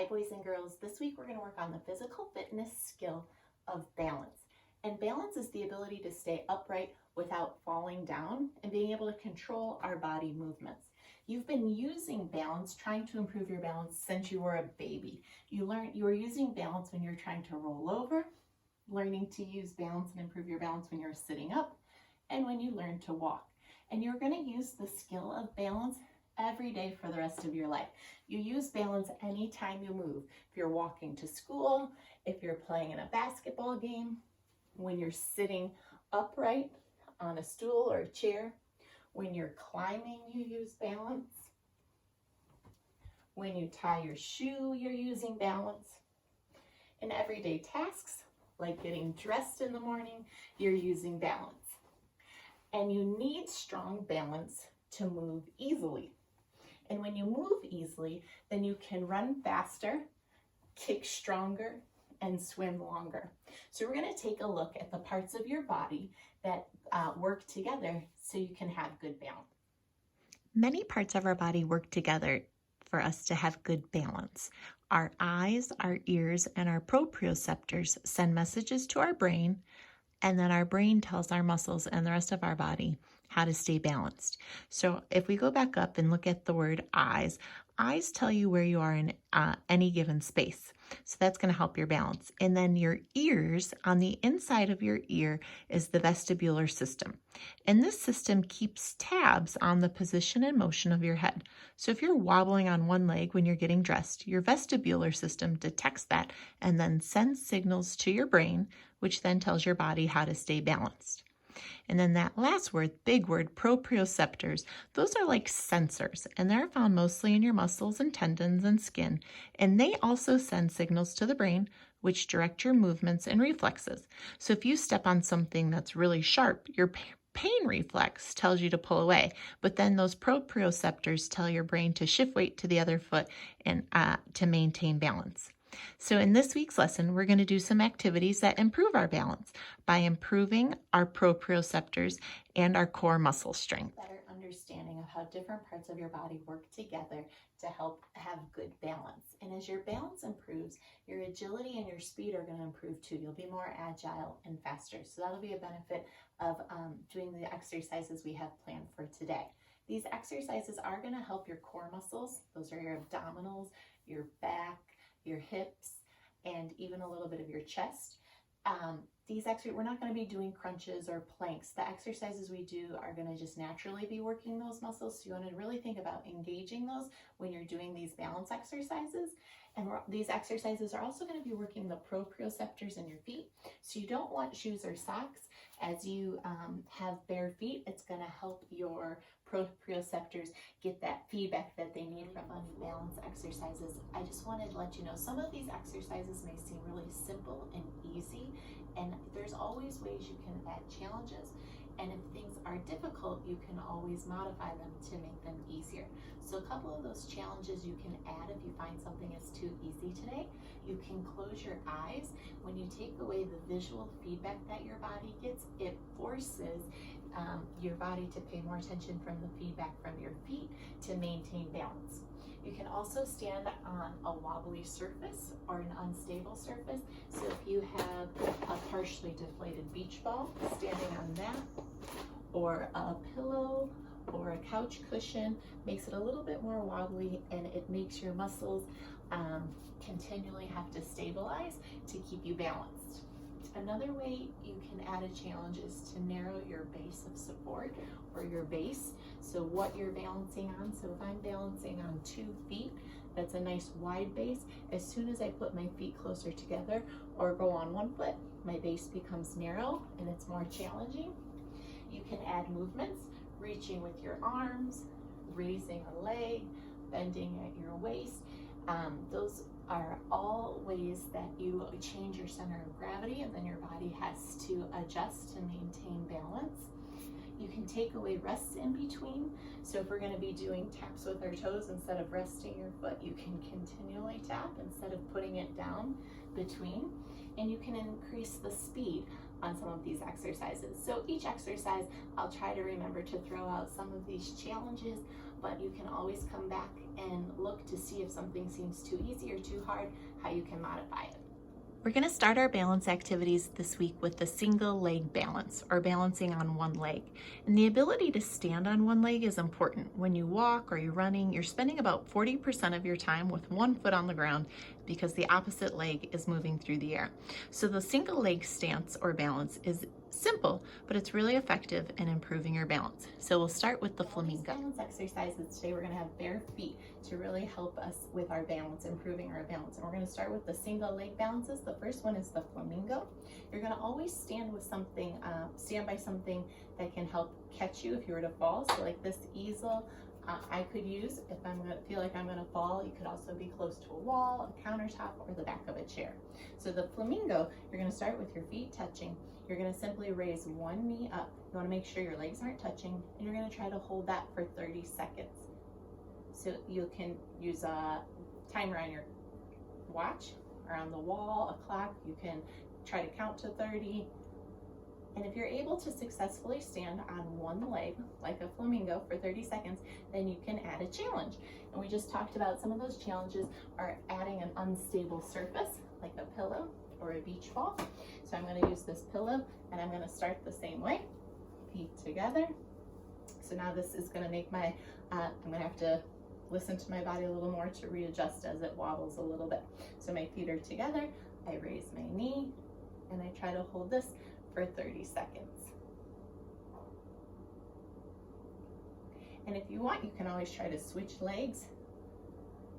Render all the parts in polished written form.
Hi boys and girls, this week we're going to work on the physical fitness skill of balance. And balance is the ability to stay upright without falling down and being able to control our body movements. You've been using balance, trying to improve your balance since you were a baby. You were using balance when you're trying to roll over, learning to use balance and improve your balance when you're sitting up, and when you learn to walk. And you're going to use the skill of balance every day for the rest of your life. You use balance anytime you move. If you're walking to school, if you're playing in a basketball game, when you're sitting upright on a stool or a chair, when you're climbing, you use balance. When you tie your shoe, you're using balance. In everyday tasks, like getting dressed in the morning, you're using balance. And you need strong balance to move easily. And when you move easily, then you can run faster, kick stronger, and swim longer. So we're going to take a look at the parts of your body that work together so you can have good balance. Many parts of our body work together for us to have good balance. Our eyes, our ears, and our proprioceptors send messages to our brain, and then our brain tells our muscles and the rest of our body how to stay balanced. So if we go back up and look at the word eyes, eyes tell you where you are in any given space. So that's going to help your balance. And then your ears, on the inside of your ear is the vestibular system. And this system keeps tabs on the position and motion of your head. So if you're wobbling on one leg when you're getting dressed, your vestibular system detects that and then sends signals to your brain, which then tells your body how to stay balanced. And then that last word, big word, proprioceptors, those are like sensors, and they're found mostly in your muscles and tendons and skin. And they also send signals to the brain, which direct your movements and reflexes. So if you step on something that's really sharp, your pain reflex tells you to pull away, but then those proprioceptors tell your brain to shift weight to the other foot and to maintain balance. So in this week's lesson, we're going to do some activities that improve our balance by improving our proprioceptors and our core muscle strength. Better understanding of how different parts of your body work together to help have good balance. And as your balance improves, your agility and your speed are going to improve too. You'll be more agile and faster. So that'll be a benefit of doing the exercises we have planned for today. These exercises are going to help your core muscles. Those are your abdominals, your back, your hips, and even a little bit of your chest. We're not going to be doing crunches or planks. The exercises we do are going to just naturally be working those muscles. So you want to really think about engaging those when you're doing these balance exercises. And these exercises are also going to be working the proprioceptors in your feet. So you don't want shoes or socks. As you have bare feet, it's going to help your proprioceptors get that feedback that they need from the balance exercises. I just wanted to let you know some of these exercises may seem really simple and easy, and there's always ways you can add challenges. And if things are difficult, you can always modify them to make them easier. So a couple of those challenges you can add if you find something is too easy today. You can close your eyes. When you take away the visual feedback that your body gets, it forces your body to pay more attention from the feedback from your feet to maintain balance. You can also stand on a wobbly surface or an unstable surface. So if you have a partially deflated beach ball, standing on that, or a pillow or a couch cushion makes it a little bit more wobbly, and it makes your muscles continually have to stabilize to keep you balanced. Another way you can add a challenge is to narrow your base of support or your base. So what you're balancing on. So if I'm balancing on 2 feet, that's a nice wide base. As soon as I put my feet closer together or go on 1 foot, my base becomes narrow and it's more challenging. You can add movements, reaching with your arms, raising a leg, bending at your waist. Those are all ways that you change your center of gravity, and then your body has to adjust to maintain balance. You can take away rests in between. So if we're going to be doing taps with our toes, instead of resting your foot, you can continually tap instead of putting it down between. And you can increase the speed on some of these exercises. So each exercise, I'll try to remember to throw out some of these challenges, but you can always come back and look to see if something seems too easy or too hard, how you can modify it. We're going to start our balance activities this week with the single leg balance, or balancing on one leg. And the ability to stand on one leg is important. When you walk or you're running, you're spending about 40% of your time with one foot on the ground because the opposite leg is moving through the air. So the single leg stance or balance is simple, but it's really effective in improving your balance. So we'll start with the flamingo. Balance exercises today, we're going to have bare feet to really help us with our balance, improving our balance. And we're going to start with the single leg balances. The first one is the flamingo. You're going to always stand with something, stand by something that can help catch you if you were to fall. So like this easel, I could use if I'm going to feel like I'm going to fall. You could also be close to a wall, a countertop, or the back of a chair. So the flamingo, you're going to start with your feet touching. You're going to simply raise one knee up. You want to make sure your legs aren't touching, and you're going to try to hold that for 30 seconds. So you can use a timer on your watch or on the wall, a clock. You can try to count to 30. And if you're able to successfully stand on one leg, like a flamingo, for 30 seconds, then you can add a challenge. And we just talked about some of those challenges are adding an unstable surface, like a pillow or a beach ball. So I'm going to use this pillow, and I'm going to start the same way, feet together. So now this is going to make my, I'm going to have to listen to my body a little more to readjust as it wobbles a little bit. So my feet are together, I raise my knee, and I try to hold this for 30 seconds. And if you want, you can always try to switch legs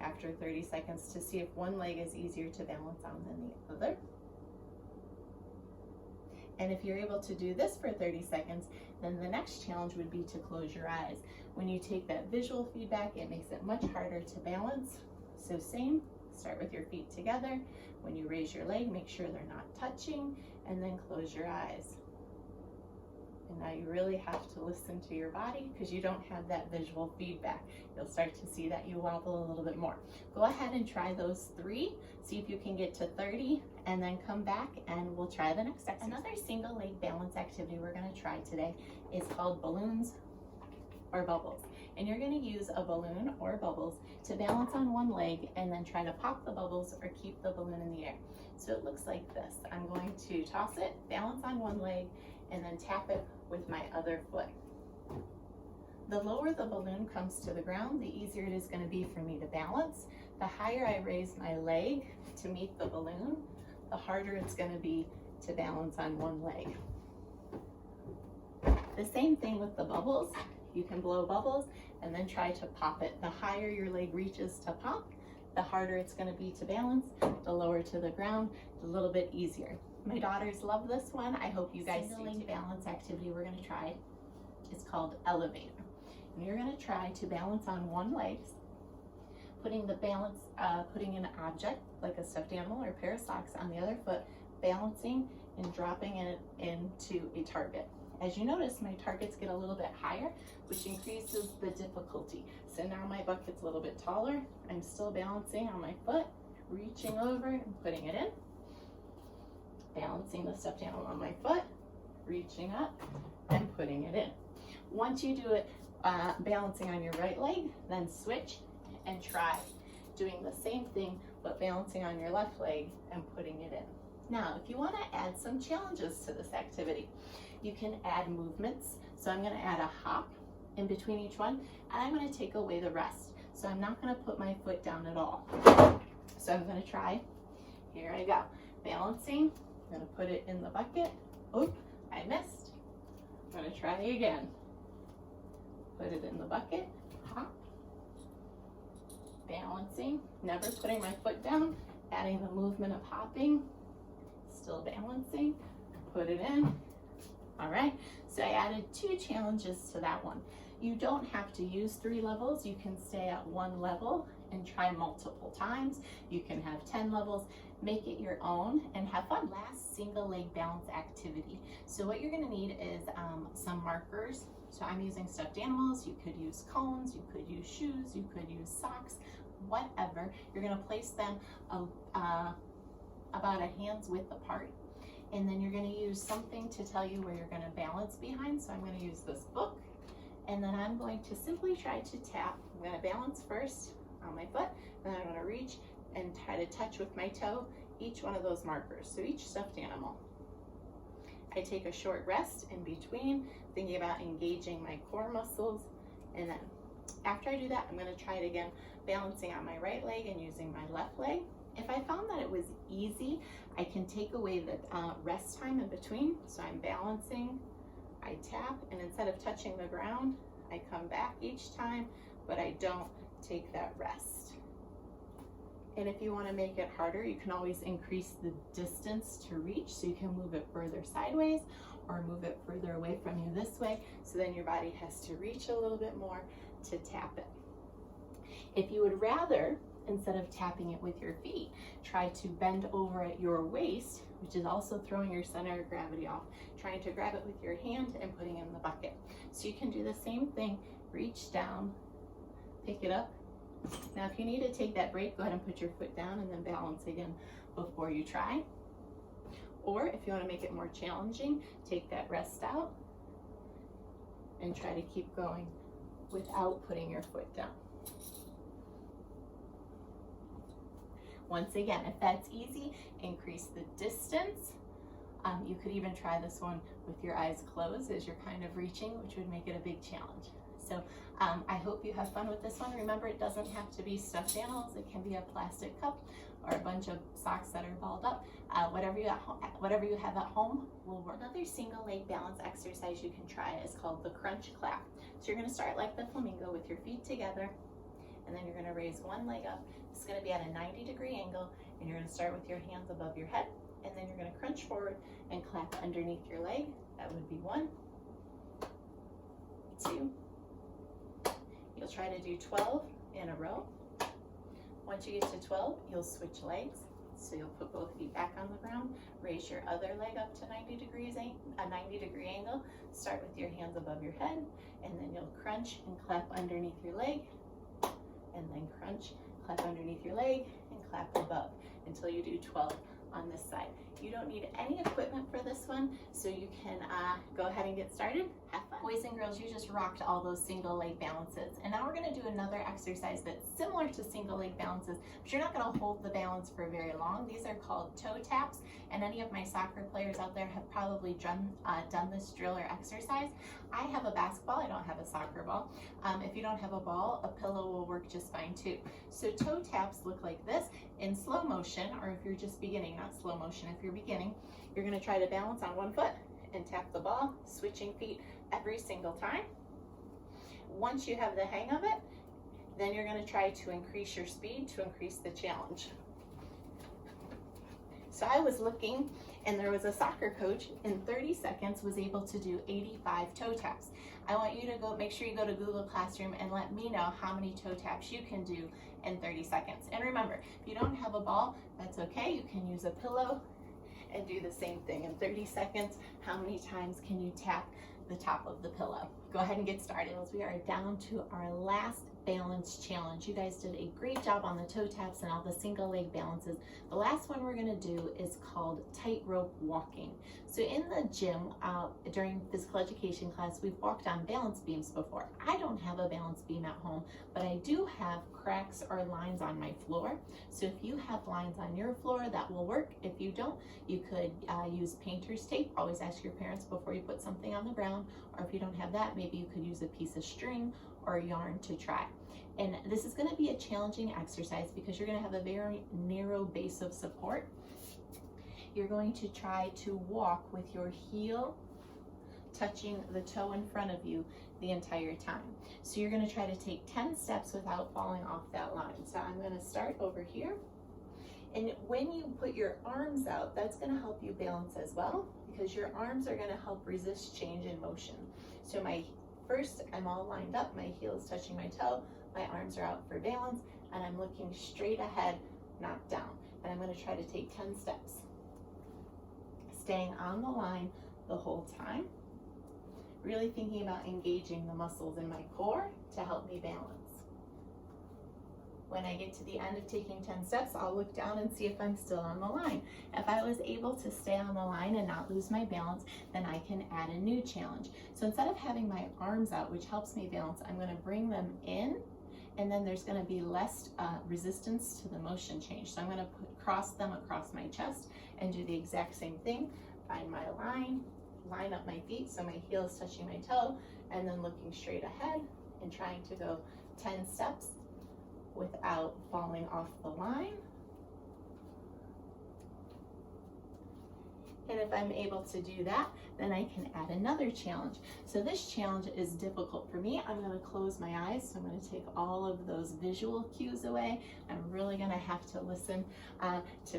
after 30 seconds to see if one leg is easier to balance on than the other. And if you're able to do this for 30 seconds, then the next challenge would be to close your eyes. When you take that visual feedback, it makes it much harder to balance. So same, start with your feet together. When you raise your leg, make sure they're not touching, and then close your eyes. And now you really have to listen to your body because you don't have that visual feedback. You'll start to see that you wobble a little bit more. Go ahead and try those 3. See if you can get to 30 and then come back and we'll try the next exercise. Another single leg balance activity we're going to try today is called balloons or bubbles. And you're going to use a balloon or bubbles to balance on one leg and then try to pop the bubbles or keep the balloon in the air. So it looks like this. I'm going to toss it, balance on one leg, and then tap it with my other foot. The lower the balloon comes to the ground, the easier it is going to be for me to balance. The higher I raise my leg to meet the balloon, the harder it's going to be to balance on one leg. The same thing with the bubbles. You can blow bubbles and then try to pop it. The higher your leg reaches to pop, the harder it's going to be to balance. The lower to the ground, a little bit easier. My daughters love this one. I hope you guys see the balance activity we're going to try. It's called elevator. And you're going to try to balance on one leg, putting an object like a stuffed animal or a pair of socks on the other foot, balancing and dropping it into a target. As you notice, my targets get a little bit higher, which increases the difficulty. So now my bucket's a little bit taller. I'm still balancing on my foot, reaching over and putting it in. Balancing the stuffed animal on my foot, reaching up and putting it in. Once you do it balancing on your right leg, then switch and try doing the same thing but balancing on your left leg and putting it in. Now, if you want to add some challenges to this activity, you can add movements. So I'm going to add a hop in between each one, and I'm going to take away the rest. So I'm not going to put my foot down at all. So I'm going to try. Here I go. Balancing. I'm going to put it in the bucket. Oh, I missed. I'm going to try again. Put it in the bucket. Hop. Balancing. Never putting my foot down. Adding the movement of hopping. Still balancing. Put it in. All right, so I added 2 challenges to that one. You don't have to use 3 levels. You can stay at 1 level and try multiple times. You can have 10 levels. Make it your own and have fun. Last single leg balance activity. So what you're going to need is some markers. So I'm using stuffed animals. You could use cones. You could use shoes. You could use socks. Whatever. You're going to place them about a hand's width apart. And then you're going to use something to tell you where you're going to balance behind. So I'm going to use this book, And then I'm going to simply try to tap. I'm going to balance first on my foot, and then I'm going to reach and try to touch with my toe each one of those markers, so each stuffed animal. I take a short rest in between, thinking about engaging my core muscles, and then after I do that, I'm going to try it again, balancing on my right leg and using my left leg. If I found that it was easy, I can take away the rest time in between. So I'm balancing, I tap, and instead of touching the ground, I come back each time, but I don't take that rest. And if you want to make it harder, you can always increase the distance to reach, so you can move it further sideways or move it further away from you this way, so then your body has to reach a little bit more to tap it. If you would rather, instead of tapping it with your feet, try to bend over at your waist, which is also throwing your center of gravity off, trying to grab it with your hand and putting it in the bucket. So you can do the same thing, reach down, pick it up. Now if you need to take that break, go ahead and put your foot down and then balance again before you try. Or if you want to make it more challenging, take that rest out and try to keep going without putting your foot down. Once again, if that's easy, increase the distance. You could even try this one with your eyes closed as you're kind of reaching, which would make it a big challenge. So I hope you have fun with this one. Remember, it doesn't have to be stuffed animals. It can be a plastic cup or a bunch of socks that are balled up. Whatever you have at home will work. Another single leg balance exercise you can try is called the crunch clap. So you're going to start like the flamingo with your feet together, and then you're going to raise one leg up. It's going to be at a 90-degree angle, and you're going to start with your hands above your head, and then you're going to crunch forward and clap underneath your leg. That would be 1, 2. You'll try to do 12 in a row. Once you get to 12, you'll switch legs. So you'll put both feet back on the ground, raise your other leg up to 90-degree angle. Start with your hands above your head, and then you'll crunch and clap underneath your leg, and then crunch, clap underneath your leg, and clap above until you do 12 on this side. You don't need any equipment for this one, so you can go ahead and get started. Have fun. Boys and girls, you just rocked all those single leg balances. And now we're going to do another exercise that's similar to single leg balances, but you're not going to hold the balance for very long. These are called toe taps, and any of my soccer players out there have probably done this drill or exercise. I have a basketball, I don't have a soccer ball. If you don't have a ball, a pillow will work just fine too. So toe taps look like this. In slow motion, or if you're just beginning, not slow motion, if you're beginning, you're going to try to balance on one foot and tap the ball, switching feet every single time. Once you have the hang of it, then you're going to try to increase your speed to increase the challenge. So I was looking, and there was a soccer coach in 30 seconds was able to do 85 toe taps. I want you to make sure you go to Google Classroom and let me know how many toe taps you can do in 30 seconds. And remember, if you don't have a ball, that's okay. You can use a pillow and do the same thing. In 30 seconds, how many times can you tap the top of the pillow? Go ahead and get started. We are down to our last balance challenge. You guys did a great job on the toe taps and all the single leg balances. The last one we're going to do is called tightrope walking. So in the gym, during physical education class, we've walked on balance beams before. I don't have a balance beam at home, but I do have cracks or lines on my floor. So if you have lines on your floor, that will work. If you don't, you could use painter's tape. Always ask your parents before you put something on the ground, or if you don't have that, maybe you could use a piece of string or yarn to try. And this is going to be a challenging exercise because you're going to have a very narrow base of support. You're going to try to walk with your heel touching the toe in front of you the entire time. So you're going to try to take 10 steps without falling off that line. So I'm going to start over here. And when you put your arms out, that's going to help you balance as well, because your arms are going to help resist change in motion. So I'm all lined up, my heel is touching my toe, my arms are out for balance, and I'm looking straight ahead, not down. And I'm going to try to take 10 steps, staying on the line the whole time, really thinking about engaging the muscles in my core to help me balance. When I get to the end of taking 10 steps, I'll look down and see if I'm still on the line. If I was able to stay on the line and not lose my balance, then I can add a new challenge. So instead of having my arms out, which helps me balance, I'm going to bring them in, and then there's going to be less resistance to the motion change. So I'm going to cross them across my chest and do the exact same thing. Find my line up my feet so my heel is touching my toe, and then looking straight ahead and trying to go 10 steps without falling off the line. And if I'm able to do that, then I can add another challenge. So this challenge is difficult for me. I'm going to close my eyes. So I'm going to take all of those visual cues away. I'm really going to have to listen to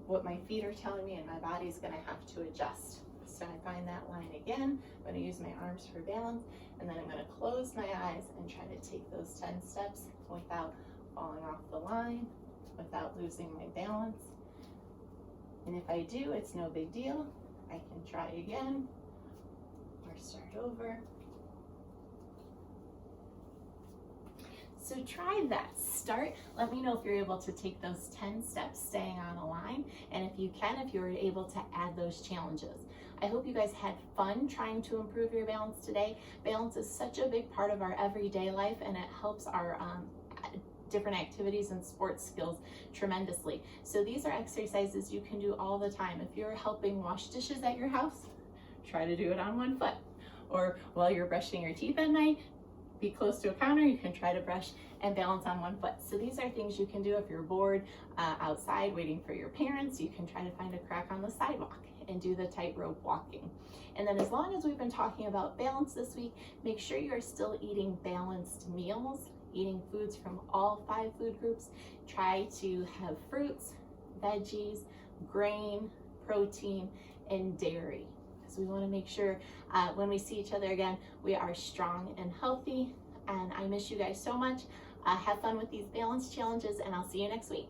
what my feet are telling me, and my body's going to have to adjust. So I find that line again. I'm going to use my arms for balance, and then I'm going to close my eyes and try to take those 10 steps without falling off the line, without losing my balance. And if I do, it's no big deal. I can try again or start over. So try that. Start. Let me know if you're able to take those 10 steps staying on a line, and if you were able to add those challenges. I hope you guys had fun trying to improve your balance today. Balance is such a big part of our everyday life, and it helps our different activities and sports skills tremendously. So these are exercises you can do all the time. If you're helping wash dishes at your house, try to do it on one foot. Or while you're brushing your teeth at night, be close to a counter, you can try to brush and balance on one foot. So these are things you can do if you're bored outside waiting for your parents. You can try to find a crack on the sidewalk and do the tightrope walking. And then as long as we've been talking about balance this week, make sure you're still eating balanced meals, eating foods from all 5 food groups. Try to have fruits, veggies, grain, protein, and dairy. So we want to make sure when we see each other again, we are strong and healthy. And I miss you guys so much. Have fun with these balance challenges, and I'll see you next week.